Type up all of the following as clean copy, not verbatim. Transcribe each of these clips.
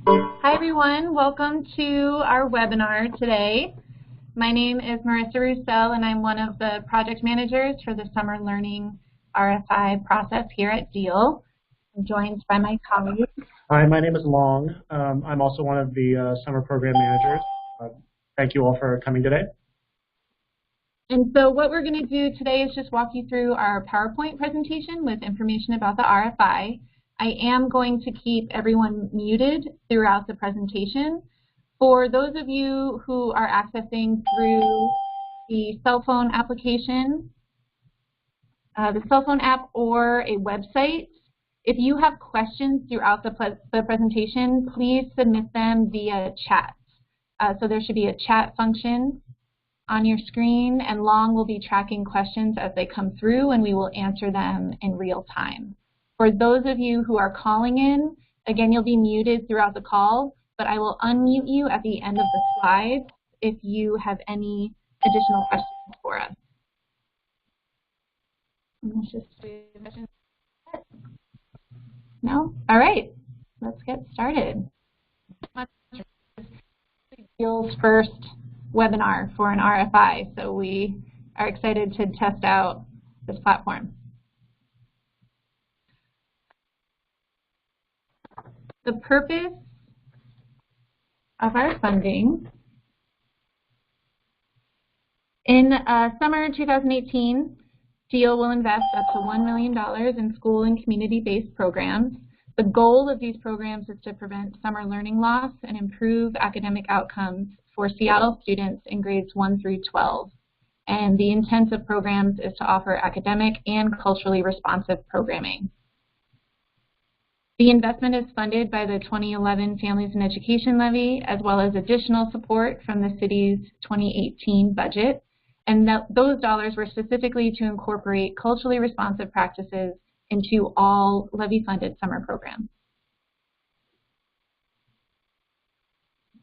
Hi everyone, welcome to our webinar today. My name is Marissa Roussel and I'm one of the project managers for the Summer Learning RFI process here at Deal. I'm joined by my colleagues. Hi, my name is Long. I'm also one of the summer program managers. Thank you all for coming today. And so what we're going to do today is just walk you through our PowerPoint presentation with information about the RFI. I am going to keep everyone muted throughout the presentation. For those of you who are accessing through the cell phone application, the cell phone app or a website, if you have questions throughout the presentation, please submit them via chat. So there should be a chat function on your screen, and Long will be tracking questions as they come through, and we will answer them in real time. For those of you who are calling in, again, you'll be muted throughout the call, but I will unmute you at the end of the slides if you have any additional questions for us. Let's just do questions. No? All right, let's get started. Deal's first webinar for an RFI, so we are excited to test out this platform. The purpose of our funding in summer 2018, Deal will invest up to $1 million in school and community-based programs. The goal of these programs is to prevent summer learning loss and improve academic outcomes for Seattle students in grades 1 through 12. And the intent of programs is to offer academic and culturally responsive programming. The investment is funded by the 2011 Families and Education Levy, as well as additional support from the city's 2018 budget. And those dollars were specifically to incorporate culturally responsive practices into all levy-funded summer programs.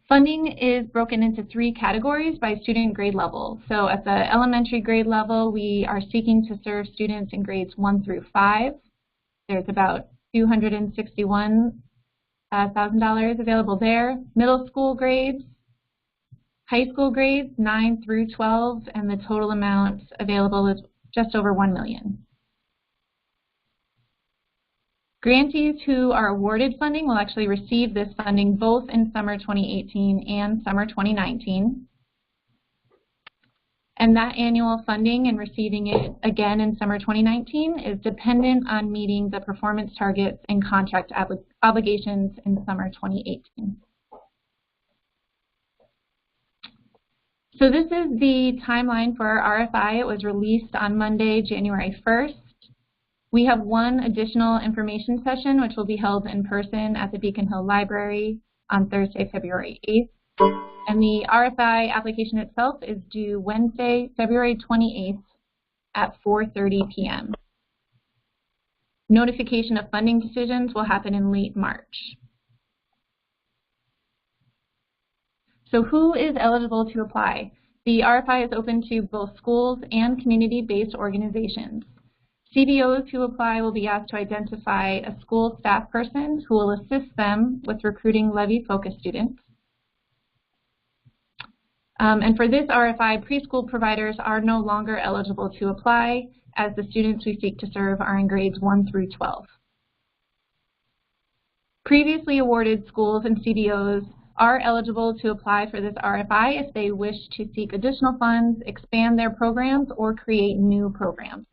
Funding is broken into 3 categories by student grade level. So at the elementary grade level, we are seeking to serve students in grades 1 through 5. There's about $261,000 available there. Middle school grades, high school grades 9 through 12, and the total amount available is just over $1 million. Grantees who are awarded funding will actually receive this funding both in summer 2018 and summer 2019. And that annual funding and receiving it again in summer 2019 is dependent on meeting the performance targets and contract obligations in summer 2018. So this is the timeline for our RFI. It was released on Monday, January 1st. We have one additional information session, which will be held in person at the Beacon Hill Library on Thursday, February 8th. And the RFI application itself is due Wednesday, February 28th at 4:30 p.m. Notification of funding decisions will happen in late March. So who is eligible to apply? The RFI is open to both schools and community-based organizations. CBOs who apply will be asked to identify a school staff person who will assist them with recruiting levy-focused students. And for this RFI, preschool providers are no longer eligible to apply, as the students we seek to serve are in grades 1 through 12. Previously awarded schools and CBOs are eligible to apply for this RFI if they wish to seek additional funds, expand their programs, or create new programs.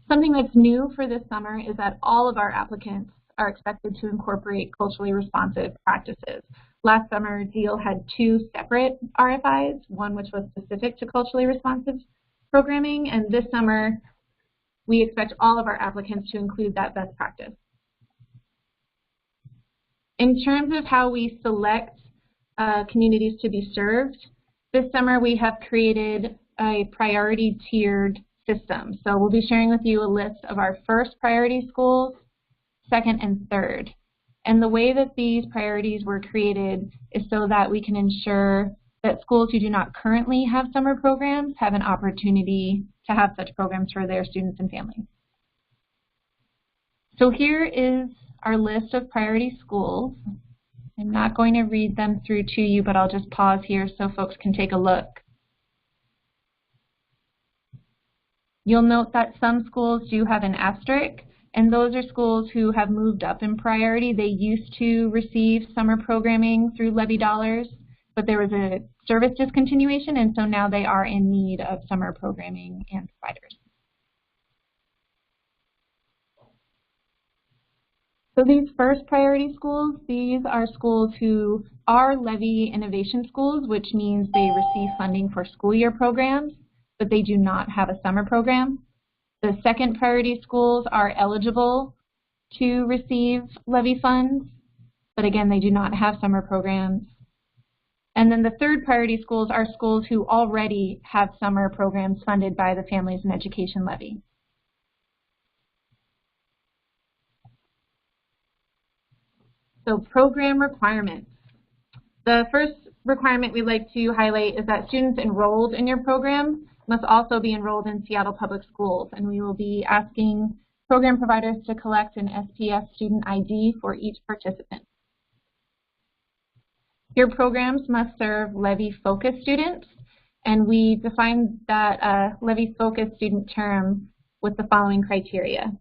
Something that's new for this summer is that all of our applicants are expected to incorporate culturally responsive practices. Last summer, Deal had 2 separate RFIs, one which was specific to culturally responsive programming, and this summer we expect all of our applicants to include that best practice. In terms of how we select communities to be served, this summer we have created a priority tiered system. So we'll be sharing with you a list of our first priority schools, second and third. And the way that these priorities were created is so that we can ensure that schools who do not currently have summer programs have an opportunity to have such programs for their students and families. So here is our list of priority schools. I'm not going to read them through to you, but I'll just pause here so folks can take a look. You'll note that some schools do have an asterisk, and those are schools who have moved up in priority. They used to receive summer programming through Levy dollars, but there was a service discontinuation, and so now they are in need of summer programming and providers. So these first priority schools, these are schools who are Levy innovation schools, which means they receive funding for school year programs, but they do not have a summer program. The second priority schools are eligible to receive Levy funds, but again, they do not have summer programs. And then the third priority schools are schools who already have summer programs funded by the Families and Education Levy. So program requirements. The first requirement we'd like to highlight is that students enrolled in your program must also be enrolled in Seattle Public Schools, and we will be asking program providers to collect an SPS student ID for each participant. Your programs must serve Levy-focused students, and we define that Levy-focused student term with the following criteria.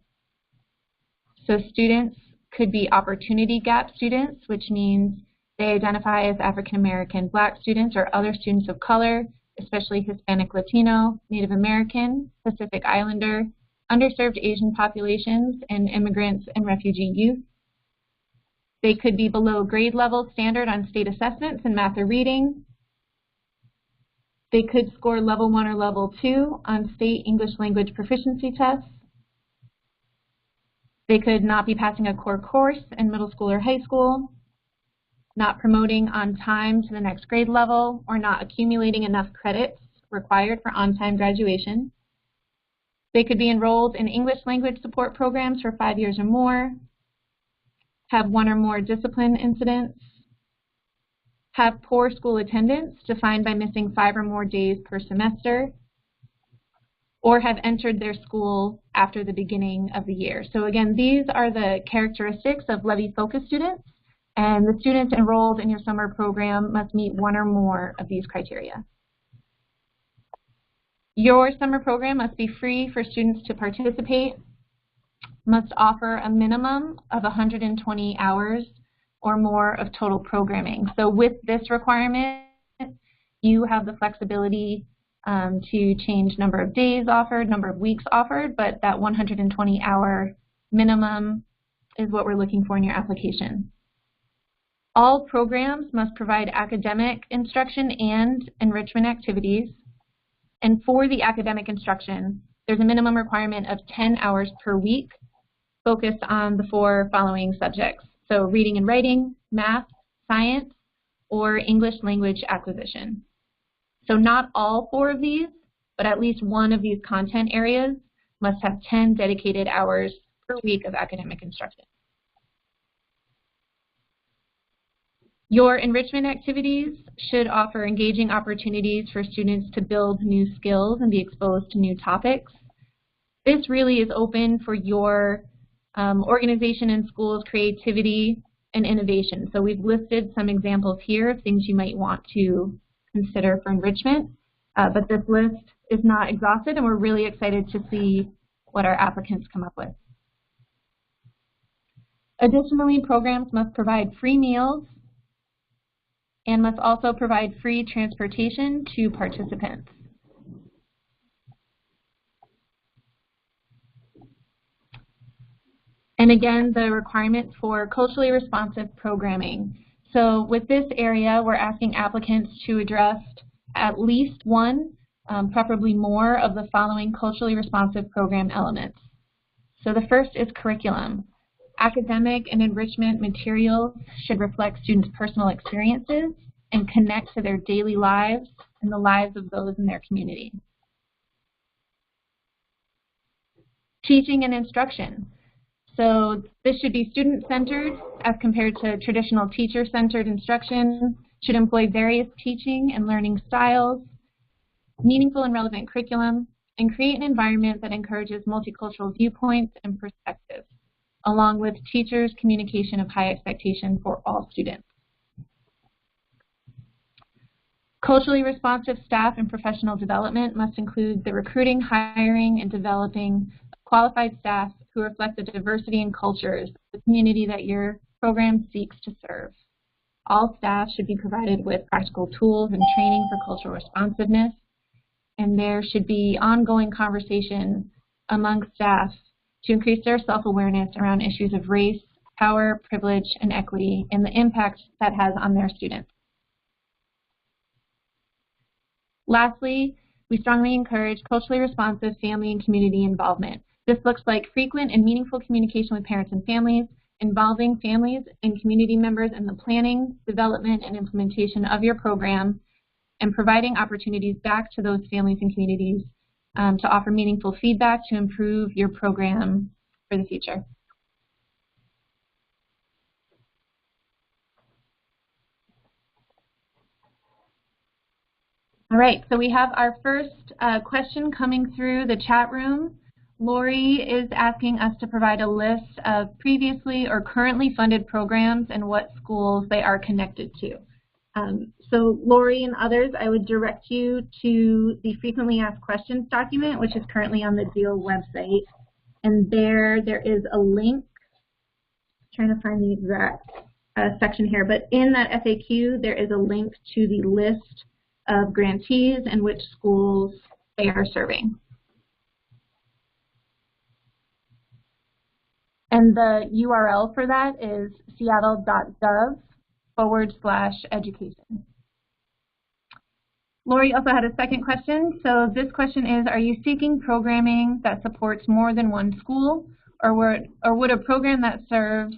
So students could be opportunity gap students, which means they identify as African American, Black students, or other students of color, especially Hispanic, Latino, Native American, Pacific Islander, underserved Asian populations, and immigrants and refugee youth. They could be below grade level standard on state assessments in math or reading. They could score level 1 or level 2 on state English language proficiency tests. They could not be passing a core course in middle school or high school, not promoting on time to the next grade level, or not accumulating enough credits required for on-time graduation. They could be enrolled in English language support programs for 5 years or more, have 1 or more discipline incidents, have poor school attendance defined by missing 5 or more days per semester, or have entered their school after the beginning of the year. So again, these are the characteristics of Levy-focused students, and the students enrolled in your summer program must meet 1 or more of these criteria. Your summer program must be free for students to participate, must offer a minimum of 120 hours or more of total programming. So with this requirement, you have the flexibility to change number of days offered, number of weeks offered, but that 120-hour minimum is what we're looking for in your application. All programs must provide academic instruction and enrichment activities. And for the academic instruction, there's a minimum requirement of 10 hours per week focused on the 4 following subjects. So reading and writing, math, science, or English language acquisition. So not all 4 of these, but at least one of these content areas must have 10 dedicated hours per week of academic instruction. Your enrichment activities should offer engaging opportunities for students to build new skills and be exposed to new topics. This really is open for your organization and school's creativity and innovation. So we've listed some examples here of things you might want to consider for enrichment, but this list is not exhaustive, and we're really excited to see what our applicants come up with. Additionally, programs must provide free meals and must also provide free transportation to participants. And again, the requirements for culturally responsive programming. So with this area, we're asking applicants to address at least one, preferably more, of the following culturally responsive program elements. So the first is curriculum. Academic and enrichment materials should reflect students' personal experiences and connect to their daily lives and the lives of those in their community. Teaching and instruction. So this should be student-centered as compared to traditional teacher-centered instruction, should employ various teaching and learning styles, meaningful and relevant curriculum, and create an environment that encourages multicultural viewpoints and perspectives. along with teachers' communication of high expectation for all students. Culturally responsive staff and professional development must include the recruiting, hiring, and developing qualified staff who reflect the diversity and cultures of the community that your program seeks to serve. All staff should be provided with practical tools and training for cultural responsiveness, and there should be ongoing conversation among staff to increase their self-awareness around issues of race, power, privilege, and equity, and the impact that has on their students. Lastly, we strongly encourage culturally responsive family and community involvement. This looks like frequent and meaningful communication with parents and families, involving families and community members in the planning, development, and implementation of your program, and providing opportunities back to those families and communities to offer meaningful feedback to improve your program for the future. All right, so we have our first question coming through the chat room. Lori is asking us to provide a list of previously or currently funded programs and what schools they are connected to. So Lori and others, I would direct you to the frequently asked questions document, which is currently on the DEAL website. And there is a link, trying to find the exact section here, but in that FAQ, there is a link to the list of grantees and which schools they are serving. And the URL for that is seattle.gov/education. Lori also had a second question. So this question is, are you seeking programming that supports more than one school, or would a program that serves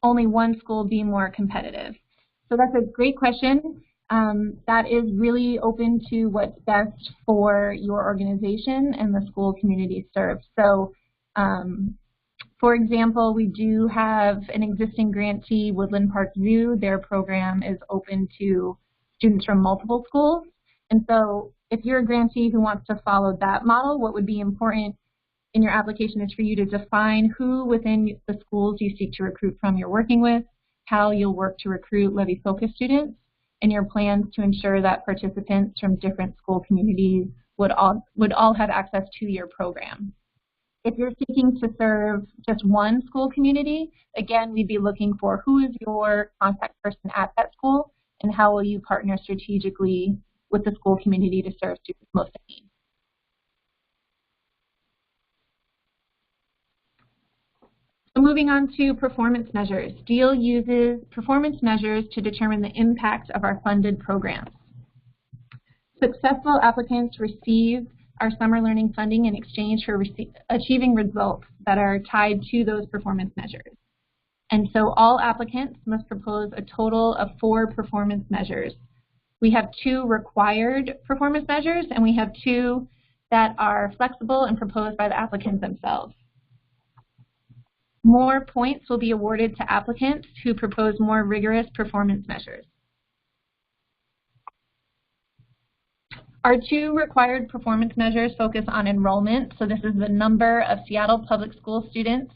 only one school be more competitive? So that's a great question. That is really open to what's best for your organization and the school community served. So for example, we do have an existing grantee, Woodland Park Zoo. Their program is open to students from multiple schools. And so if you're a grantee who wants to follow that model, what would be important in your application is for you to define who within the schools you seek to recruit from you're working with, how you'll work to recruit Levy Focus students, and your plans to ensure that participants from different school communities would all have access to your program. If you're seeking to serve just one school community, again, we'd be looking for who is your contact person at that school and how will you partner strategically with the school community to serve students most in need. So moving on to performance measures. DEAL uses performance measures to determine the impact of our funded programs. Successful applicants receive our summer learning funding in exchange for achieving results that are tied to those performance measures. And so all applicants must propose a total of 4 performance measures. We have 2 required performance measures, and we have 2 that are flexible and proposed by the applicants themselves. More points will be awarded to applicants who propose more rigorous performance measures. Our 2 required performance measures focus on enrollment. So this is the number of Seattle Public School students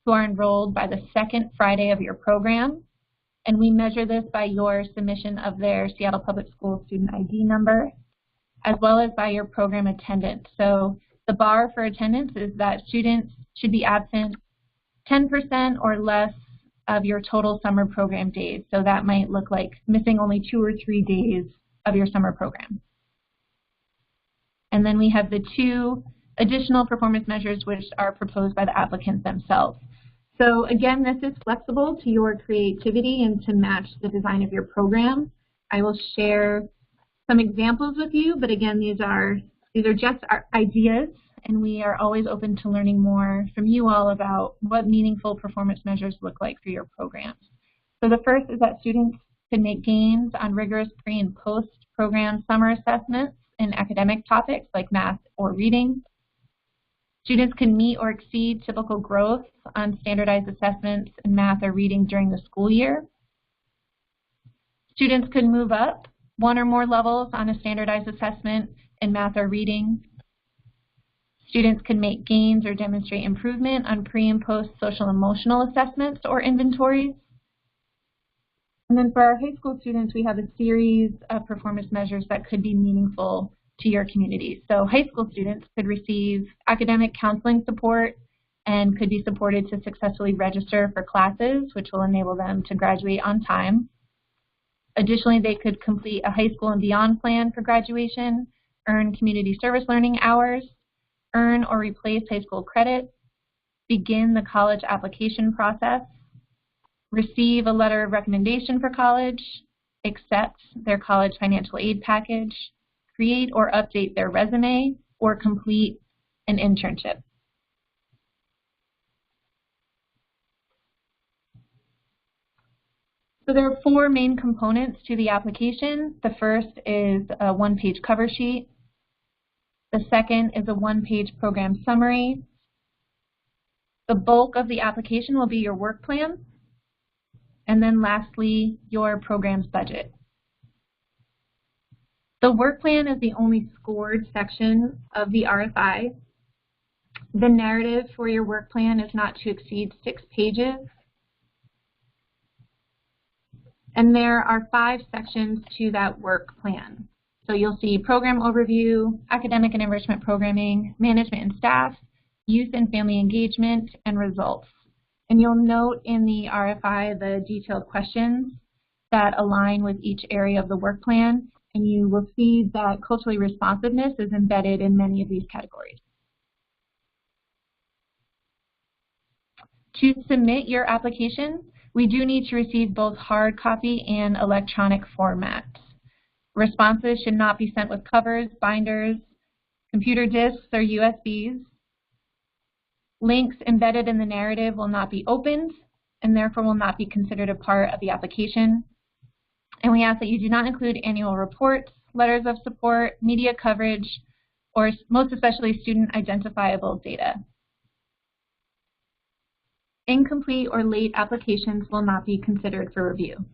who are enrolled by the 2nd Friday of your program. And we measure this by your submission of their Seattle Public School student ID number, as well as by your program attendance. So the bar for attendance is that students should be absent 10% or less of your total summer program days. So that might look like missing only 2 or 3 days of your summer program. And then we have the 2 additional performance measures which are proposed by the applicants themselves. So again, this is flexible to your creativity and to match the design of your program. I will share some examples with you, but again, these are just our ideas, and we are always open to learning more from you all about what meaningful performance measures look like for your programs. So the first is that students can make gains on rigorous pre- and post-program summer assessments in academic topics like math or reading. Students can meet or exceed typical growth on standardized assessments in math or reading during the school year. Students could move up 1 or more levels on a standardized assessment in math or reading. Students could make gains or demonstrate improvement on pre and post social emotional assessments or inventories. And then for our high school students, we have a series of performance measures that could be meaningful to your community. So high school students could receive academic counseling support and could be supported to successfully register for classes, which will enable them to graduate on time. Additionally, they could complete a high school and beyond plan for graduation, earn community service learning hours, earn or replace high school credit, begin the college application process, receive a letter of recommendation for college, accept their college financial aid package, create or update their resume, or complete an internship. So there are 4 main components to the application. The first is a 1-page cover sheet. The second is a 1-page program summary. The bulk of the application will be your work plan. And then lastly, your program's budget. The work plan is the only scored section of the RFI. The narrative for your work plan is not to exceed 6 pages. And there are 5 sections to that work plan. So you'll see program overview, academic and enrichment programming, management and staff, youth and family engagement, and results. And you'll note in the RFI the detailed questions that align with each area of the work plan, and you will see that culturally responsiveness is embedded in many of these categories. To submit your application, we do need to receive both hard copy and electronic formats. Responses should not be sent with covers, binders, computer disks, or USBs. Links embedded in the narrative will not be opened and therefore will not be considered a part of the application. And we ask that you do not include annual reports, letters of support, media coverage, or most especially student identifiable data. Incomplete or late applications will not be considered for review.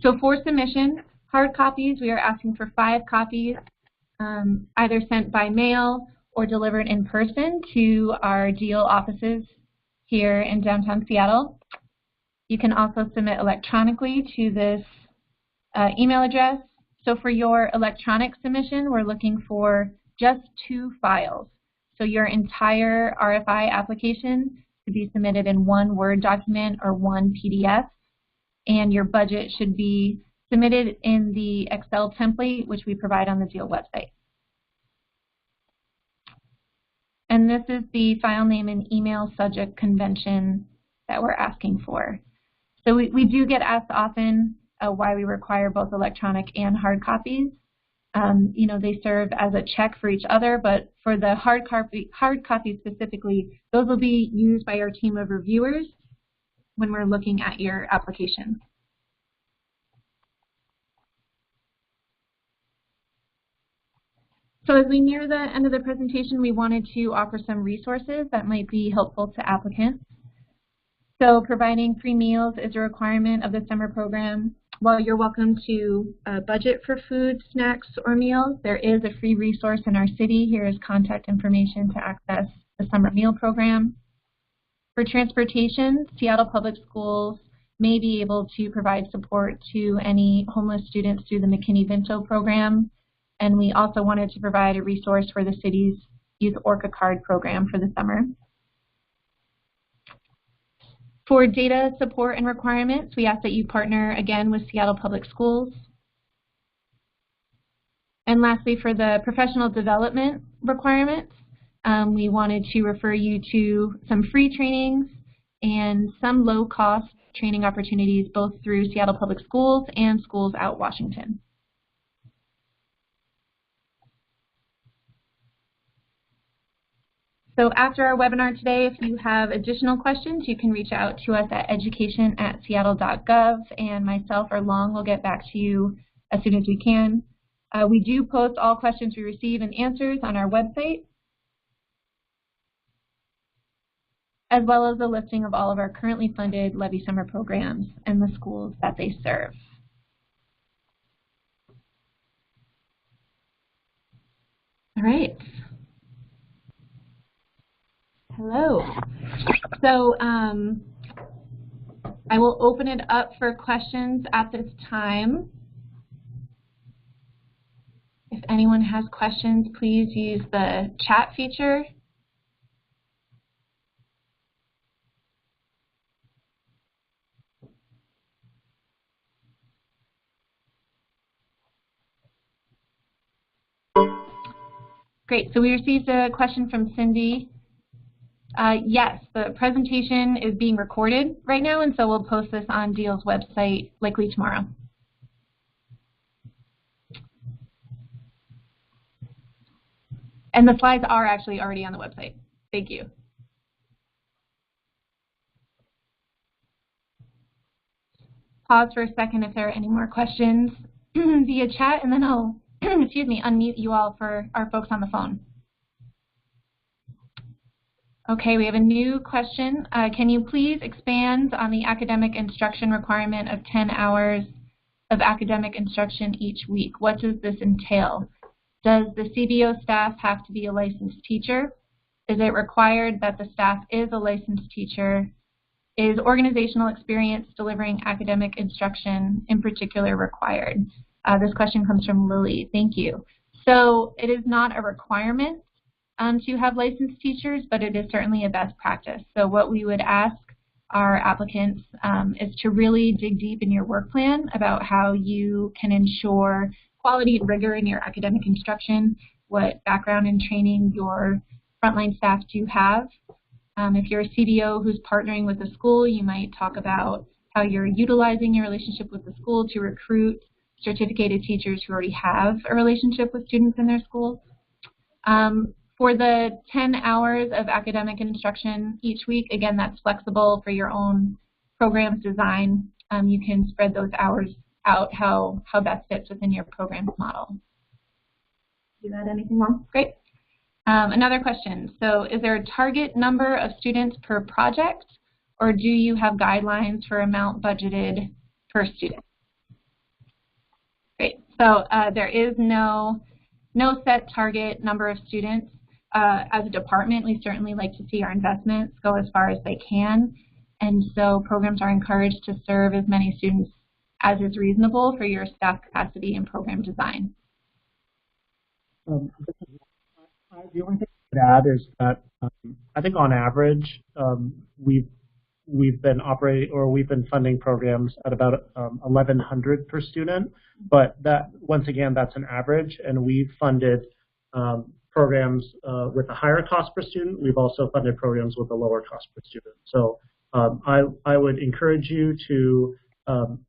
So for submission, hard copies, we are asking for 5 copies, either sent by mail or delivered in person to our deal offices here in downtown Seattle. You can also submit electronically to this email address. So for your electronic submission, we're looking for just 2 files. So your entire RFI application to be submitted in 1 Word document or 1 PDF, and your budget should be submitted in the Excel template, which we provide on the deal website. And this is the file name and email subject convention that we're asking for. So we do get asked often why we require both electronic and hard copies. They serve as a check for each other, but for the hard copy specifically, those will be used by our team of reviewers when we're looking at your application. So as we near the end of the presentation, we wanted to offer some resources that might be helpful to applicants. So providing free meals is a requirement of the summer program. While you're welcome to budget for food, snacks, or meals, there is a free resource in our city. Here is contact information to access the summer meal program. For transportation, Seattle Public Schools may be able to provide support to any homeless students through the McKinney-Vento program. And we also wanted to provide a resource for the city's Youth Orca Card program for the summer. For data support and requirements, we ask that you partner again with Seattle Public Schools. And lastly, for the professional development requirements, we wanted to refer you to some free trainings and some low-cost training opportunities both through Seattle Public Schools and Schools Out Washington. So after our webinar today, if you have additional questions, you can reach out to us at education@seattle.gov, and myself or Long will get back to you as soon as we can. We do post all questions we receive and answers on our website, as well as a listing of all of our currently funded Levy summer programs and the schools that they serve. All right. Hello. So I will open it up for questions at this time. If anyone has questions, please use the chat feature. Great, so we received a question from Cindy. Yes, the presentation is being recorded right now, and so we'll post this on DEAL's website likely tomorrow. And the slides are actually already on the website. Thank you. Pause for a second if there are any more questions via chat, and then I'll excuse me, unmute you all for our folks on the phone. Okay, we have a new question. Can you please expand on the academic instruction requirement of 10 hours of academic instruction each week? What does this entail? Does the CBO staff have to be a licensed teacher? Is it required that the staff is a licensed teacher? Is organizational experience delivering academic instruction in particular required? This question comes from Lily. Thank you. So it is not a requirement to have licensed teachers, but it is certainly a best practice. So what we would ask our applicants is to really dig deep in your work plan about how you can ensure quality and rigor in your academic instruction, what background and training your frontline staff do have. If you're a CBO who's partnering with a school, you might talk about how you're utilizing your relationship with the school to recruit certificated teachers who already have a relationship with students in their school. For the 10 hours of academic instruction each week, again, that's flexible for your own program's design. You can spread those hours out how best fits within your program's model. Did you add anything wrong? Great. Another question. So is there a target number of students per project, or do you have guidelines for amount budgeted per student? Great. So there is no set target number of students. As a department, we certainly like to see our investments go as far as they can. And so programs are encouraged to serve as many students as is reasonable for your staff capacity and program design. The only thing I would add is that I think on average we've been funding programs at about 1,100 per student, but that once again that's an average, and we've funded programs with a higher cost per student. We've also funded programs with a lower cost per student. So I would encourage you to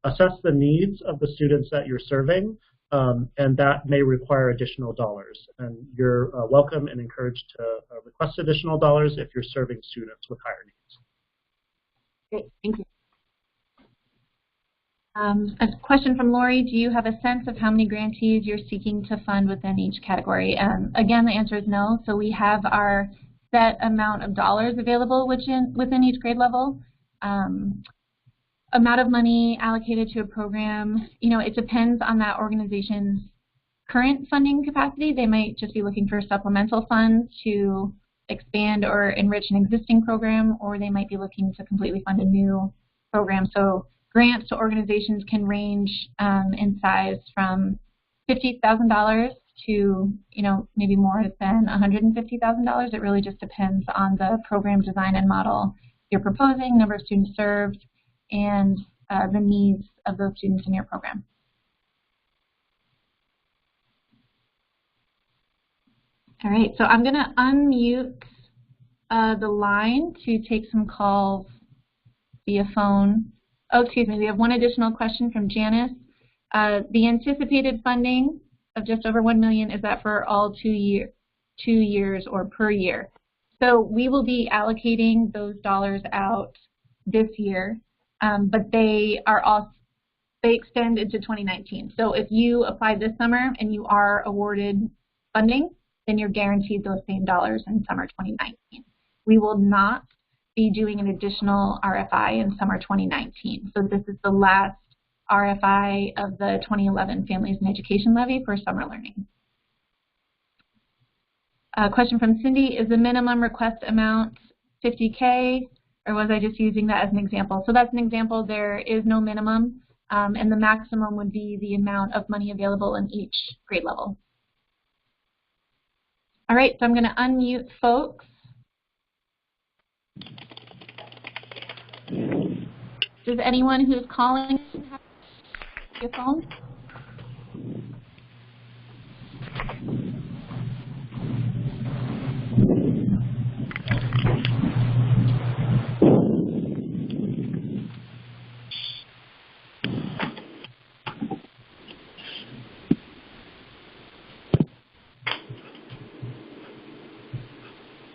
assess the needs of the students that you're serving. And that may require additional dollars. And you're welcome and encouraged to request additional dollars if you're serving students with higher needs. Great, thank you. A question from Lori. Do you have a sense of how many grantees you're seeking to fund within each category? Again, the answer is no. So we have our set amount of dollars available within each grade level. Amount of money allocated to a program, it depends on that organization's current funding capacity. They might just be looking for supplemental funds to expand or enrich an existing program, or they might be looking to completely fund a new program. So grants to organizations can range in size from $50,000 to maybe more than $150,000. It really just depends on the program design and model you're proposing, number of students served, and the needs of those students in your program. All right, so I'm going to unmute the line to take some calls via phone. Oh, excuse me, we have one additional question from Janice. The anticipated funding of just over $1 million, is that for all 2 years or per year? So we will be allocating those dollars out this year. But they extend into 2019. So if you apply this summer and you are awarded funding, then you're guaranteed those same dollars in summer 2019. We will not be doing an additional RFI in summer 2019. So this is the last RFI of the 2011 Families and Education Levy for summer learning. A question from Cindy, is the minimum request amount 50K, or was I just using that as an example? So that's an example. There is no minimum, and the maximum would be the amount of money available in each grade level. All right, so I'm going to unmute folks. Does anyone who's calling have your phone?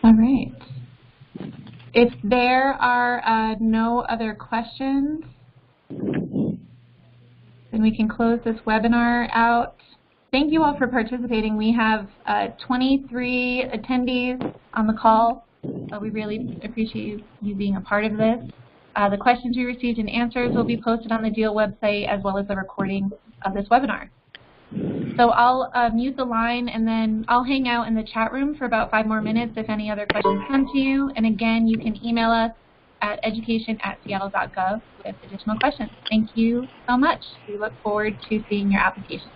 All right. If there are no other questions, then we can close this webinar out. Thank you all for participating. We have 23 attendees on the call. We really appreciate you being a part of this. The questions we received and answers will be posted on the DEAL website, as well as the recording of this webinar. So I'll mute the line, and then I'll hang out in the chat room for about 5 more minutes if any other questions come to you. And again, you can email us at education@seattle.gov with additional questions. Thank you so much. We look forward to seeing your application.